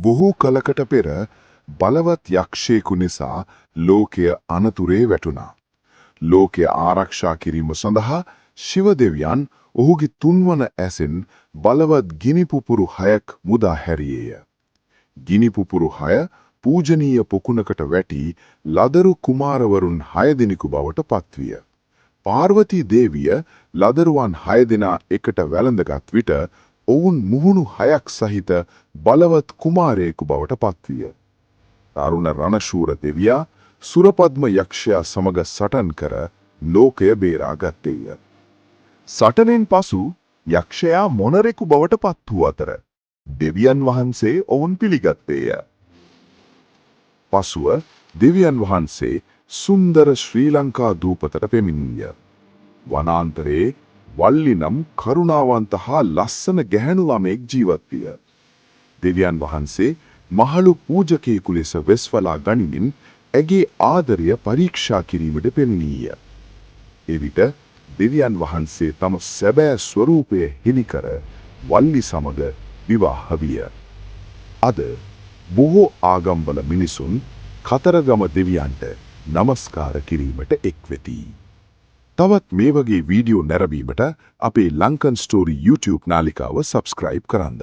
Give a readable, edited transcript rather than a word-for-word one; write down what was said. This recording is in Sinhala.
බොහෝ කලකට පෙර බලවත් යක්ෂයෙකු නිසා ලෝකය අනතුරේ වැටුණා. ලෝකය ආරක්ෂා කිරීම සඳහා ශිව දෙවියන් ඔහුගේ තුන්වන ඇසෙන් බලවත් ගිනි පුපුරු 6ක් මුදා හැරියේය. ගිනි පුපුරු 6 පූජනීය පොකුණකට වැටි ලදරු කුමාරවරුන් 6 දෙනෙකු බවට පත්විය. පාර්වතී දේවිය ලදරුවන් 6 දෙනා එකට වැළඳගත් විට ඔවුන් මුහුණු 6ක් සහිත බලවත් කුමාරයෙකු බවට පත්විය. තරුණ රණශූර දෙවියා සුරපද්ම යක්ෂයා සමග සටන් කර ලෝකය බේරා ගත්තේය. සටනෙන් පසු යක්ෂයා මොනරෙකු බවට පත් වූ අතර දෙවියන් වහන්සේ ඔවුන් පිළිගත්තේය. පසුව දෙවියන් වහන්සේ සුන්දර ශ්‍රී ලංකා දූපතට පෙමිණිය. වනාන්තරයේ වල්ලි නම් කරුණාවන්ත හා ලස්සන ගැහැණු ළමෙක් ජීවත් විය. දෙවියන් වහන්සේ මහලු පූජකයෙකු ලෙස වෙස්වලා ගනිමින් ඇගේ ආදරය පරීක්ෂා කිරීමට පෙළඹිය. එවිට දෙවියන් වහන්සේ තම සැබෑ ස්වરૂපය හෙළිකර වල්ලි සමග විවාහ විය. අද බොහෝ ආගම්වල මිනිසුන් කතරගම දෙවියන්ට নমස්කාර කිරීමට එක්වෙති. තවත් මේ වගේ වීඩියෝ නැරඹීමට අපේ ලංකන් ස්ටෝරි YouTube නාලිකාව සබ්ස්ක්‍රයිබ් කරන්න.